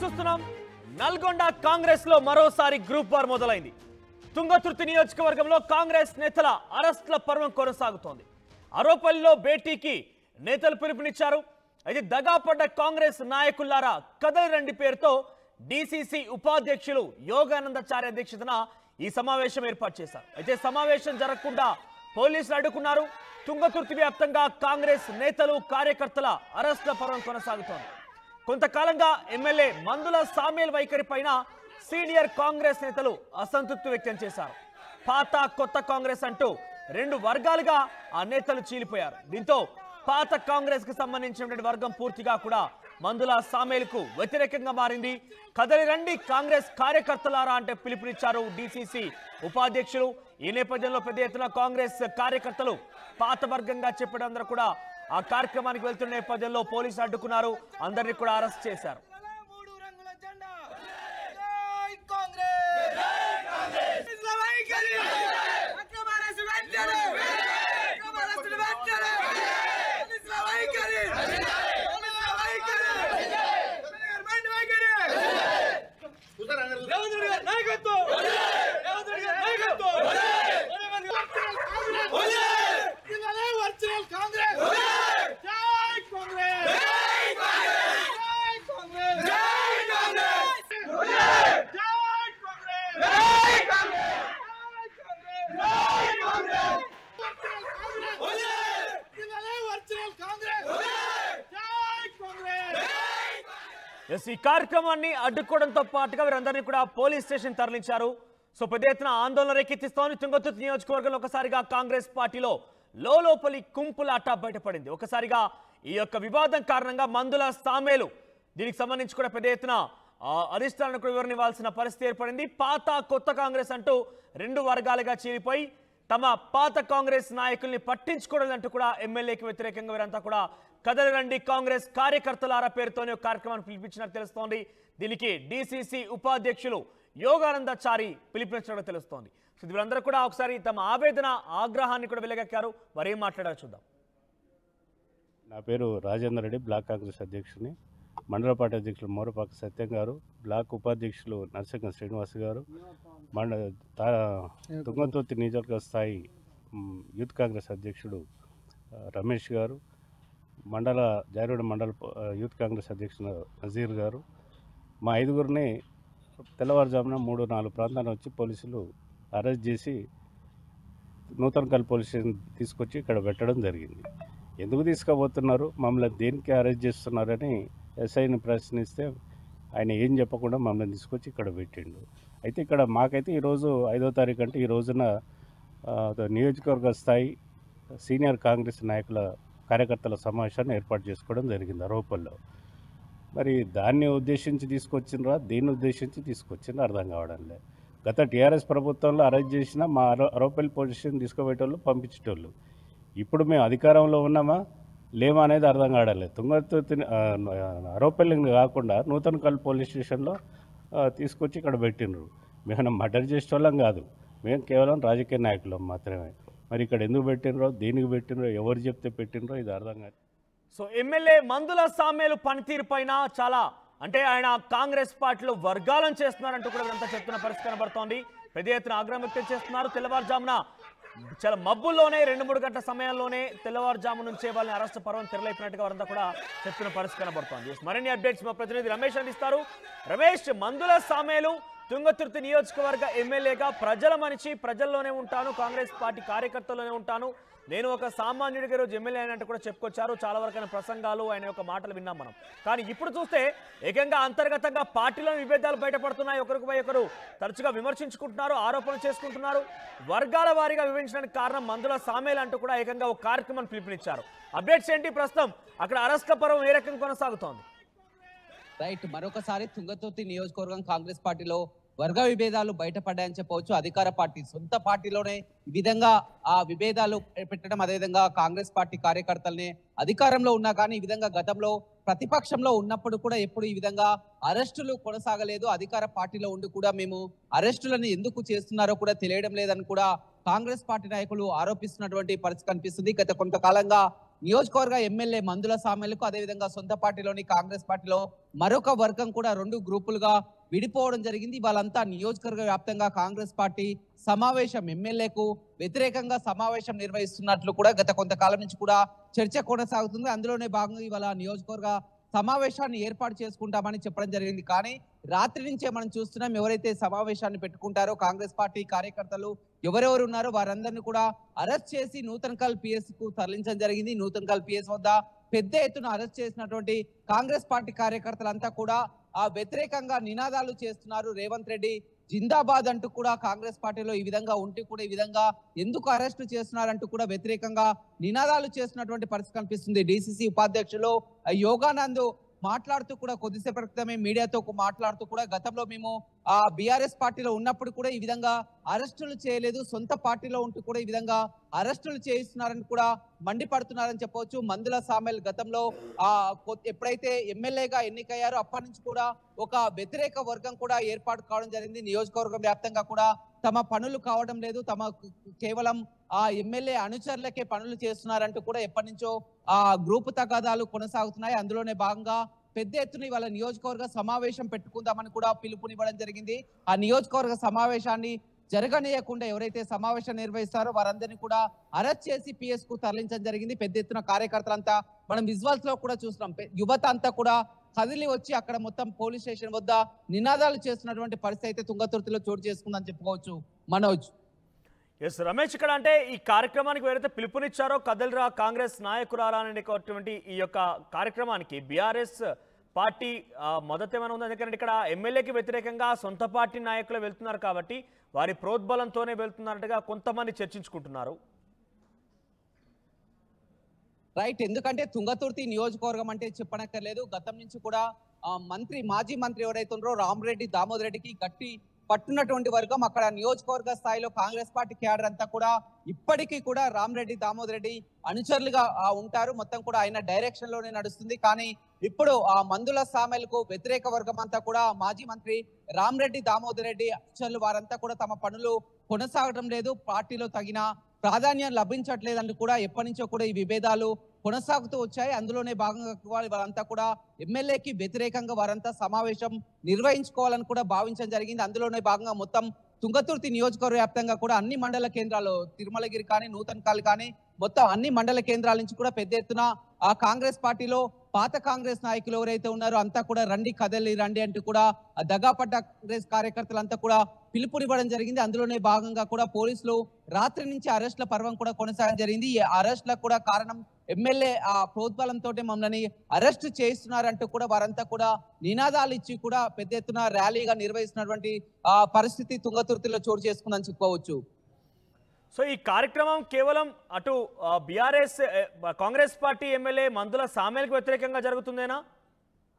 చూస్తున్నాం నల్గొండ కాంగ్రెస్ లో మరోసారి గ్రూప్ వార్ మొదలైంది. తుంగతుర్తి నియోజకవర్గంలో కాంగ్రెస్ నేతల అరెస్ట్ల పర్వం కొనసాగుతోంది. ఆరోపణల్లో భేటీకి నేతలు పిలుపునిచ్చారు. అయితే దగాపడ్డ కాంగ్రెస్ నాయకులారా కదలి రండి పేరుతో డిసిసి ఉపాధ్యక్షులు యోగానందాచార్య అధ్యక్షతన ఈ సమావేశం ఏర్పాటు చేశారు. అయితే సమావేశం జరగకుండా పోలీసులు అడ్డుకున్నారు. తుంగతుర్తి వ్యాప్తంగా కాంగ్రెస్ నేతలు కార్యకర్తల అరెస్ట్ల పర్వం కొనసాగుతోంది. కొంతకాలంగా ఎమ్మెల్యే మందుల సామ్యేల్ వైఖరి పైన సీనియర్ కాంగ్రెస్ నేతలు అసంతృప్తి వ్యక్తం చేశారు. పాత కొత్త కాంగ్రెస్ అంటూ రెండు వర్గాలుగా ఆ నేతలు చీలిపోయారు. దీంతో పాత కాంగ్రెస్ కి సంబంధించినటువంటి వర్గం పూర్తిగా కూడా మందుల సామ్యేల్ కు వ్యతిరేకంగా మారింది. కదలి రండి కాంగ్రెస్ కార్యకర్తలారా అంటే పిలుపునిచ్చారు డిసిసి ఉపాధ్యక్షులు. ఈ నేపథ్యంలో పెద్ద ఎత్తున కాంగ్రెస్ కార్యకర్తలు పాత వర్గంగా చెప్పడందరూ కూడా ఆ కార్యక్రమానికి వెళ్తున్న నేపథ్యంలో పోలీసులు అడ్డుకున్నారు. అందరినీ కూడా అరెస్ట్ చేశారు. ఈ కార్యక్రమాన్ని అడ్డుకోవడంతో పాటుగా వీరందరినీ కూడా పోలీస్ స్టేషన్ తరలించారు. సో పెద్ద ఎత్తున ఆందోళన రేకెత్తిస్తోంది తుంగతుర్తి నియోజకవర్గంలో. ఒకసారిగా కాంగ్రెస్ పార్టీలో లోపలి కుంపులాట బయటపడింది. ఒకసారిగా ఈ యొక్క వివాదం కారణంగా మందుల సామ్యేలు దీనికి సంబంధించి కూడా పెద్ద ఎత్తున అధిష్టానానికి కూడా వివరణ ఇవ్వాల్సిన పరిస్థితి ఏర్పడింది. పాత కొత్త కాంగ్రెస్ అంటూ రెండు వర్గాలుగా చీలిపోయి తమ పాత కాంగ్రెస్ నాయకుల్ని పట్టించుకోవడంటూ కూడా ఎమ్మెల్యేకి వ్యతిరేకంగా వీరంతా కూడా కదలి రండి కాంగ్రెస్ కార్యకర్తలారా పేరుతోనే ఒక కార్యక్రమాన్ని పిలిపించినట్టు తెలుస్తోంది. దీనికి డిసిసి ఉపాధ్యక్షులు యోగానందాచారి పిలుపునిచ్చినట్టు తెలుస్తోంది. సో వీరందరూ కూడా ఒకసారి తమ ఆవేదన ఆగ్రహాన్ని కూడా వెలగక్కారు. వారు ఏం మాట్లాడారు చూద్దాం. నా పేరు రాజేందర్ రెడ్డి, బ్లాక్ కాంగ్రెస్ అధ్యక్షుని. మండల పార్టీ అధ్యక్షులు మోరపాక సత్యం గారు, బ్లాక్ ఉపాధ్యక్షులు నరసింహ శ్రీనివాస్ గారు, తుంగతుర్తి నియోజకవర్గ స్థాయి యూత్ కాంగ్రెస్ అధ్యక్షుడు రమేష్ గారు, జారుడ మండల యూత్ కాంగ్రెస్ అధ్యక్షుడు నజీర్ గారు, మా ఐదుగురిని తెల్లవారుజామున 3-4 ప్రాంతాల వచ్చి పోలీసులు అరెస్ట్ చేసి నూతనకల్ పోలీస్ స్టేషన్ తీసుకొచ్చి ఇక్కడ పెట్టడం జరిగింది. ఎందుకు తీసుకుపోతున్నారు, మమ్మల్ని దేనికి అరెస్ట్ చేస్తున్నారని ఎస్ఐని ప్రశ్నిస్తే ఆయన ఏం చెప్పకుండా మమ్మల్ని తీసుకొచ్చి ఇక్కడ పెట్టిండు. అయితే ఇక్కడ మాకైతే ఈరోజు 5వ తారీఖు అంటే ఈ రోజున నియోజకవర్గ స్థాయి సీనియర్ కాంగ్రెస్ నాయకుల కార్యకర్తల సమావేశాన్ని ఏర్పాటు చేసుకోవడం జరిగింది ఆరోపణలో. మరి దాన్ని ఉద్దేశించి తీసుకొచ్చినరా, దేన్ని ఉద్దేశించి తీసుకొచ్చినా అర్థం కావడం లేదు. గత టీఆర్ఎస్ ప్రభుత్వంలో అరెస్ట్ చేసిన మా ఆరోపణలు పోలీస్ స్టేషన్ తీసుకుపోయేటోళ్ళు, పంపించేటోళ్ళు. ఇప్పుడు మేము అధికారంలో ఉన్నామా లేమా అనేది అర్థం కావడం. తుంగతుర్తి ఆరోపణలు కాకుండా నూతనకల్ పోలీస్ స్టేషన్లో తీసుకొచ్చి ఇక్కడ పెట్టినరు. మేము మర్డర్ చేసేటోళ్ళం కాదు, మేము కేవలం రాజకీయ నాయకులం మాత్రమే. మరి ఇక్కడ ఎందుకు పెట్టినరో, దేనికి పెట్టినరో, ఎవరు చెప్తే పెట్టినరో ఇది అర్థం కాదు. సో ఎమ్మెల్యే మందుల సామ్యేలు పనితీరు పైన చాలా అంటే ఆయన కాంగ్రెస్ పార్టీలో వర్గాలను చేస్తున్నారంటూ కూడా వీరంతా చెప్తున్న పరిస్థితి కనబడుతోంది. పెద్ద ఎత్తున ఆగ్రహం వ్యక్తం చేస్తున్నారు. తెల్లవారుజామున చాలా మబ్బుల్లోనే 2-3 గంటల సమయంలోనే తెల్లవారుజాము నుంచే వాళ్ళని అరెస్ట్ పర్వం తెరలేపినట్టుగా వారంతా కూడా చెప్తున్న పరిస్థితి కనబడుతోంది. మరిన్ని అప్డేట్స్ మా ప్రతినిధి రమేష్ అందిస్తారు. రమేష్, మందుల సామ్యేలు తుంగతుర్తి నియోజకవర్గ ఎమ్మెల్యేగా ప్రజల మనిషి, ప్రజల్లోనే ఉంటాను, కాంగ్రెస్ పార్టీ కార్యకర్తల్లోనే ఉంటాను, నేను ఒక సామాన్యుడిగా రోజు ఎమ్మెల్యే అయినట్టు కూడా చెప్పుకొచ్చారు. చాలా వరకు ఆయన ప్రసంగాలు, ఆయన యొక్క మాటలు విన్నాం మనం. కానీ ఇప్పుడు చూస్తే ఏకంగా అంతర్గతంగా పార్టీలోని విభేదాలు బయటపడుతున్నాయి. ఒకరిపై ఒకరు తరచుగా విమర్శించుకుంటున్నారు, ఆరోపణలు చేసుకుంటున్నారు. వర్గాల వారీగా వివరించడానికి కారణం మందుల సామ్యేలు అంటూ కూడా ఏకంగా ఒక కార్యక్రమాన్ని పిలుపునిచ్చారు. అప్డేట్స్ ఏంటి ప్రస్తుతం? అక్కడ అరెస్ట్ల పర్వం ఏ రకంగా కొనసాగుతోంది? రైట్, మరొకసారి తుంగతుర్తి నియోజకవర్గం కాంగ్రెస్ పార్టీలో వర్గ విభేదాలు బయటపడ్డాయని చెప్పవచ్చు. అధికార పార్టీ సొంత పార్టీలోనే ఈ విధంగా ఆ విభేదాలు పెట్టడం, అదేవిధంగా కాంగ్రెస్ పార్టీ కార్యకర్తల్ని అధికారంలో ఉన్నా కానీ ఈ విధంగా గతంలో ప్రతిపక్షంలో ఉన్నప్పుడు కూడా ఎప్పుడు ఈ విధంగా అరెస్టులు కొనసాగలేదు. అధికార పార్టీలో ఉండి కూడా మేము అరెస్టులను ఎందుకు చేస్తున్నారో కూడా తెలియడం లేదని కూడా కాంగ్రెస్ పార్టీ నాయకులు ఆరోపిస్తున్నటువంటి పరిస్థితి కనిపిస్తుంది. గత కొంతకాలంగా నియోజకవర్గ ఎమ్మెల్యే మందుల సామెలకు అదేవిధంగా సొంత పార్టీలోని కాంగ్రెస్ పార్టీలో మరొక వర్గం కూడా 2 గ్రూపులుగా విడిపోవడం జరిగింది. వాళ్ళంతా నియోజకవర్గ వ్యాప్తంగా కాంగ్రెస్ పార్టీ సమావేశం ఎమ్మెల్యేకు వ్యతిరేకంగా సమావేశం నిర్వహిస్తున్నట్లు కూడా గత కొంతకాలం నుంచి కూడా చర్చ కొనసాగుతుంది. అందులోనే భాగంగా ఇవాళ నియోజకవర్గ సమావేశాన్ని ఏర్పాటు చేసుకుంటామని చెప్పడం జరిగింది. కానీ రాత్రి నుంచే మనం చూస్తున్నాం, ఎవరైతే సమావేశాన్ని పెట్టుకుంటారో కాంగ్రెస్ పార్టీ కార్యకర్తలు ఎవరెవరు ఉన్నారో వారందరినీ కూడా అరెస్ట్ చేసి నూతన్కల్ పిఎస్ కు తరలించడం జరిగింది. నూతన్కల్ పిఎస్ వద్ద పెద్ద ఎత్తున అరెస్ట్ చేసినటువంటి కాంగ్రెస్ పార్టీ కార్యకర్తలంతా కూడా వ్యతిరేకంగా నినాదాలు చేస్తున్నారు. రేవంత్ రెడ్డి జిందాబాద్ అంటూ కూడా కాంగ్రెస్ పార్టీలో ఈ విధంగా ఉంటూ కూడా ఈ విధంగా ఎందుకు అరెస్ట్ చేస్తున్నారంటూ కూడా వ్యతిరేకంగా నినాదాలు చేస్తున్నటువంటి పరిస్థితి కనిపిస్తుంది. డిసిసి ఉపాధ్యక్షులు యోగానంద్ మాట్లాడుతూ కూడా కొద్దిసేపటి క్రితమే మీడియాతో మాట్లాడుతూ కూడా గతంలో మేము బీఆర్ఎస్ పార్టీలో ఉన్నప్పుడు కూడా ఈ విధంగా అరెస్టులు చేయలేదు, సొంత పార్టీలో ఉంటూ కూడా ఈ విధంగా అరెస్టులు చేయిస్తున్నారని కూడా మండిపడుతున్నారని చెప్పవచ్చు. మందుల సామెల్ గతంలో ఎప్పుడైతే ఎమ్మెల్యేగా ఎన్నికయ్యారో అప్పటి నుంచి కూడా ఒక వ్యతిరేక వర్గం కూడా ఏర్పాటు కావడం జరిగింది. నియోజకవర్గం వ్యాప్తంగా కూడా తమ పనులు కావడం లేదు, తమ కేవలం ఎమ్మెల్యే అనుచరులకే పనులు చేస్తున్నారంటూ కూడా ఎప్పటి నుంచో గ్రూపు తగాదాలు కొనసాగుతున్నాయి. అందులోనే భాగంగా పెద్ద ఎత్తున ఇవాళ నియోజకవర్గ సమావేశం పెట్టుకుందామని కూడా పిలుపునివ్వడం జరిగింది. ఆ నియోజకవర్గ సమావేశాన్ని జరగనీయకుండా ఎవరైతే సమావేశం నిర్వహిస్తారో వారందరినీ కూడా అరెస్ట్ చేసి పిఎస్ కు తరలించడం జరిగింది. పెద్ద ఎత్తున కార్యకర్తలంతా మనం విజువల్స్ లో కూడా చూస్తున్నాం, యువత అంతా కూడా కదిలి వచ్చి అక్కడ మొత్తం పోలీస్ స్టేషన్ వద్ద నినాదాలు చేస్తున్నటువంటి పరిస్థితి అయితే తుంగతుర్తిలో చోటు చేసుకుందని చెప్పుకోవచ్చు. మనోజ్. ఎస్ రమేష్, ఇక్కడ అంటే ఈ కార్యక్రమానికి ఎవరైతే పిలుపునిచ్చారో కదలిరా కాంగ్రెస్ నాయకురాలా అనేటువంటి ఈ యొక్క కార్యక్రమానికి బీఆర్ఎస్ పార్టీ మద్దతు ఏమైనా ఉంది? ఎందుకంటే ఇక్కడ ఎమ్మెల్యేకి వ్యతిరేకంగా సొంత పార్టీ నాయకులు వెళ్తున్నారు కాబట్టి వారి ప్రోద్బలంతోనే వెళ్తున్నట్టుగా కొంతమంది చర్చించుకుంటున్నారు. రైట్, ఎందుకంటే తుంగతుర్తి నియోజకవర్గం అంటే చెప్పనక్కర్లేదు. గతం నుంచి కూడా మాజీ మంత్రి ఎవరైతే ఉన్నారో రామరెడ్డి దామోదర్ రెడ్డికి గట్టి పట్టున్నటువంటి వర్గం. అక్కడ నియోజకవర్గ స్థాయిలో కాంగ్రెస్ పార్టీ క్యాడర్ అంతా కూడా ఇప్పటికీ కూడా రామరెడ్డి దామోదర్ రెడ్డి అనుచరులుగా ఉంటారు. మొత్తం కూడా ఆయన డైరెక్షన్ లోనే నడుస్తుంది. కానీ ఇప్పుడు మందుల సామెలకు వ్యతిరేక వర్గం అంతా కూడా మాజీ మంత్రి రామరెడ్డి దామోదర్ రెడ్డి అనుచరులు వారంతా కూడా తమ పనులు కొనసాగడం లేదు, పార్టీలో తగిన ప్రాధాన్యం లభించట్లేదని కూడా ఎప్పటి నుంచో కూడా ఈ విభేదాలు కొనసాగుతూ వచ్చాయి. అందులోనే భాగంగా వారంతా కూడా ఎమ్మెల్యేకి వ్యతిరేకంగా వారంతా సమావేశం నిర్వహించుకోవాలని కూడా భావించడం జరిగింది. అందులోనే భాగంగా మొత్తం తుంగతుర్తి నియోజకవర్గ వ్యాప్తంగా కూడా అన్ని మండల కేంద్రాలు తిరుమలగిరి కానీ నూతన్కల్ కానీ మొత్తం అన్ని మండల కేంద్రాల నుంచి కూడా పెద్ద ఎత్తున కాంగ్రెస్ పార్టీలో పాత కాంగ్రెస్ నాయకులు ఎవరైతే ఉన్నారో అంతా కూడా రండి కదలి రండి అంటూ కూడా దగాపడ్డ కాంగ్రెస్ కార్యకర్తలంతా కూడా పిలుపునివ్వడం జరిగింది. అందులోనే భాగంగా కూడా పోలీసులు రాత్రి నుంచి అరెస్ట్ల పర్వం కూడా కొనసాగడం జరిగింది. ఈ అరెస్ట్లకు కూడా కారణం ఎమ్మెల్యే ప్రోద్బలంతో మమ్మల్ని అరెస్ట్ చేయిస్తున్నారంటూ కూడా వారంతా కూడా నినాదాలు ఇచ్చి కూడా పెద్ద ఎత్తున ర్యాలీగా నిర్వహిస్తున్నటువంటి పరిస్థితి తుంగతుర్తిలో చోటు చేసుకుందని చెప్పుకోవచ్చు. సో ఈ కార్యక్రమం కేవలం అటు బీఆర్ఎస్ కాంగ్రెస్ పార్టీ ఎమ్మెల్యే మందుల సామెలకు వ్యతిరేకంగా జరుగుతుందేనా?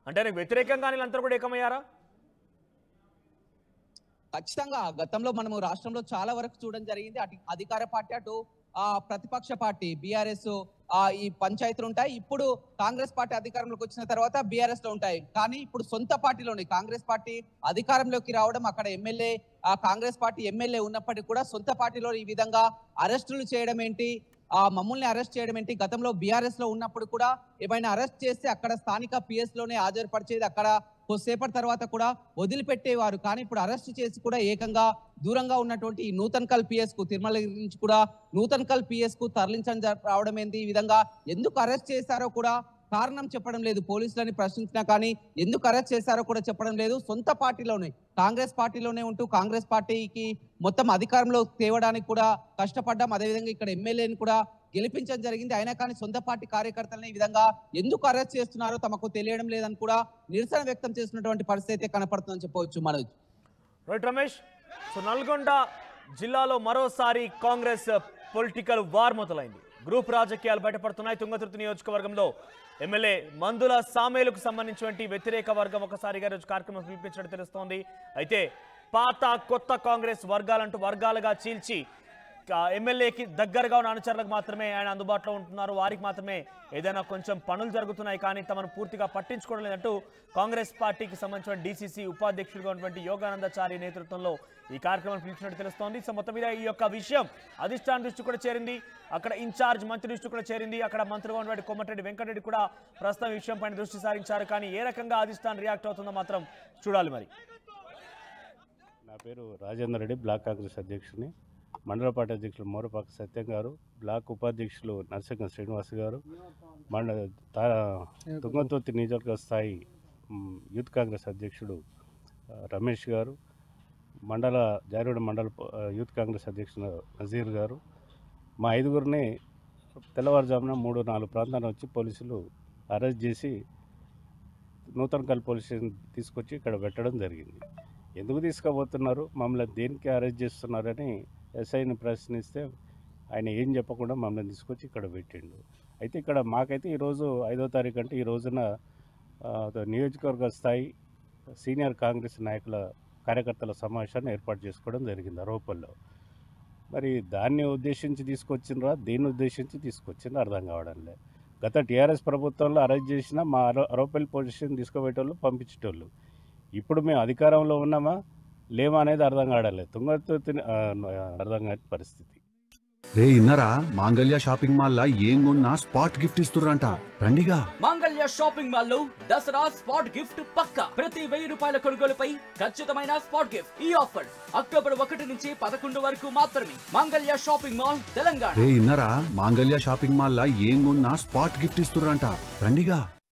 అంటే వ్యతిరేకంగా వీళ్ళంతా కూడా ఏకమయ్యారా? ఖచ్చితంగా గతంలో మనము రాష్ట్రంలో చాలా వరకు చూడడం జరిగింది. అటు అధికార పార్టీ అటు ప్రతిపక్ష పార్టీ బీఆర్ఎస్ ఈ పంచాయతీలు ఉంటాయి. ఇప్పుడు కాంగ్రెస్ పార్టీ అధికారంలోకి వచ్చిన తర్వాత బీఆర్ఎస్ లో ఉంటాయి. కానీ ఇప్పుడు సొంత పార్టీలోని కాంగ్రెస్ పార్టీ అధికారంలోకి రావడం, అక్కడ ఎమ్మెల్యే కాంగ్రెస్ పార్టీ ఎమ్మెల్యే ఉన్నప్పటికీ కూడా సొంత పార్టీలో ఈ విధంగా అరెస్టులు చేయడం ఏంటి, మమ్మల్ని అరెస్ట్ చేయడం ఏంటి? గతంలో బీఆర్ఎస్ లో ఉన్నప్పుడు కూడా ఏమైనా అరెస్ట్ చేస్తే అక్కడ స్థానిక పిఎస్ లోనే హాజరుపరిచేది, అక్కడ కొద్దిసేపటి తర్వాత కూడా వదిలిపెట్టేవారు. కానీ ఇప్పుడు అరెస్ట్ చేసి కూడా ఏకంగా దూరంగా ఉన్నటువంటి ఈ నూతన్కల్ పిఎస్ కు తిరుమల నుంచి కూడా నూతన్కల్ పిఎస్ కు తరలించడం రావడం ఏంటి? ఈ విధంగా ఎందుకు అరెస్ట్ చేశారో కూడా కారణం చెప్పడం లేదు. పోలీసులని ప్రశ్నించినా కానీ ఎందుకు అరెస్ట్ చేశారో కూడా చెప్పడం లేదు. సొంత పార్టీలోనే కాంగ్రెస్ పార్టీలోనే ఉంటూ కాంగ్రెస్ పార్టీకి మొత్తం అధికారంలో తేవడానికి కూడా కష్టపడ్డాం. అదేవిధంగా ఇక్కడ ఎమ్మెల్యేని కూడా గెలిపించడం జరిగింది. అయినా కానీ సొంత పార్టీ కార్యకర్తలని ఈ విధంగా ఎందుకు అరెస్ట్ చేస్తున్నారో తమకు తెలియడం లేదని కూడా నిరసన వ్యక్తం చేస్తున్నటువంటి పరిస్థితి కనపడుతుందని చెప్పవచ్చు. మనోజ్. రైట్ రమేష్, సో నల్గొండ జిల్లాలో మరోసారి కాంగ్రెస్ పొలిటికల్ వార్ మొదలైంది. గ్రూప్ రాజకీయాలు బయటపడుతున్నాయి. తుంగతుర్తి నియోజకవర్గంలో ఎమ్మెల్యే మందుల సామేలకు సంబంధించినటువంటి వ్యతిరేక వర్గం ఒకసారిగా రోజు కార్యక్రమం పిలిపించినట్టు తెలుస్తోంది. అయితే పాత కొత్త కాంగ్రెస్ వర్గాలంటూ వర్గాలుగా చీల్చి ఎమ్మెల్యేకి దగ్గరగా ఉన్న అనుచరులకు మాత్రమే ఆయన అందుబాటులో ఉంటున్నారు, వారికి మాత్రమే ఏదైనా కొంచెం పనులు జరుగుతున్నాయి కానీ తమను పూర్తిగా పట్టించుకోవడం లేదంటూ కాంగ్రెస్ పార్టీకి సంబంధించిన డీసీసీ ఉపాధ్యక్షుడిగా ఉన్నటువంటి యోగానందాచారి నేతృత్వంలో ఈ కార్యక్రమం పిలిచినట్టు తెలుస్తోంది. సో మొత్తం మీద ఈ యొక్క విషయం అధిష్టానం దృష్టి కూడా చేరింది, అక్కడ ఇన్ఛార్జ్ మంత్రి దృష్టి కూడా చేరింది, అక్కడ మంత్రిగా ఉన్నటువంటి కోమటిరెడ్డి వెంకటరెడ్డి కూడా ప్రస్తుతం ఈ విషయం పైన దృష్టి సారించారు. కానీ ఏ రకంగా అధిష్టానం రియాక్ట్ అవుతుందో మాత్రం చూడాలి. మరి నా పేరు రాజేందర్ రెడ్డి, బ్లాక్ కాంగ్రెస్ అధ్యక్షుని. మండల పార్టీ అధ్యక్షులు మోరపాక సత్యం గారు, బ్లాక్ ఉపాధ్యక్షులు నరసింహ శ్రీనివాస్ గారు, తుంగతుర్తి నియోజకవర్గ స్థాయి యూత్ కాంగ్రెస్ అధ్యక్షుడు రమేష్ గారు, జారుడ మండల యూత్ కాంగ్రెస్ అధ్యక్షుడు నజీర్ గారు, మా ఐదుగురిని తెల్లవారుజామున 3-4 ప్రాంతాన్ని వచ్చి పోలీసులు అరెస్ట్ చేసి నూతనకల్ పోలీస్ స్టేషన్ తీసుకొచ్చి ఇక్కడ పెట్టడం జరిగింది. ఎందుకు తీసుకుపోతున్నారు, మమ్మల్ని దేనికి అరెస్ట్ చేస్తున్నారని ఎస్ఐని ప్రశ్నిస్తే ఆయన ఏం చెప్పకుండా మమ్మల్ని తీసుకొచ్చి ఇక్కడ పెట్టిండు. అయితే ఇక్కడ మాకైతే ఈరోజు 5వ తారీఖు అంటే ఈ రోజున నియోజకవర్గ స్థాయి సీనియర్ కాంగ్రెస్ నాయకుల కార్యకర్తల సమావేశాన్ని ఏర్పాటు చేసుకోవడం జరిగింది అరోపల్లో. మరి దాన్ని ఉద్దేశించి తీసుకొచ్చినరా, దేన్ని ఉద్దేశించి తీసుకొచ్చిందో అర్థం కావడం లేదు. గత టీఆర్ఎస్ ప్రభుత్వంలో అరెస్ట్ చేసిన మా అరోపల్లి పోలీస్ స్టేషన్ తీసుకుపోయేటోళ్ళు, పంపించేటోళ్ళు. ఇప్పుడు మేము అధికారంలో ఉన్నామా లేమా అనేది అర్థం కావడం తుంగతుర్తిని అర్థం కాని పరిస్థితి. రే ఇన్నరా, మాంగళ్య షాపింగ్ మాల్ లా ఏం కొన్నా స్పాట్ గిఫ్ట్ ఇస్తుర్రంట, రండిగా. మాంగళ్య షాపింగ్ మాల్ లో దసరా స్పాట్ గిఫ్ట్ పక్కా. ప్రతి 1000 రూపాయల కొనుగోలుపై ఖచ్చితమైన స్పాట్ గిఫ్ట్. ఈ ఆఫర్ అక్టోబర్ 1 నుంచి 11 వరకు మాత్రమే. మాంగళ్య షాపింగ్ మాల్, తెలంగాణ. రే ఇన్నరా, మాంగళ్య షాపింగ్ మాల్ లా ఏం కొన్నా స్పాట్ గిఫ్ట్ ఇస్తుర్రంట, రండిగా.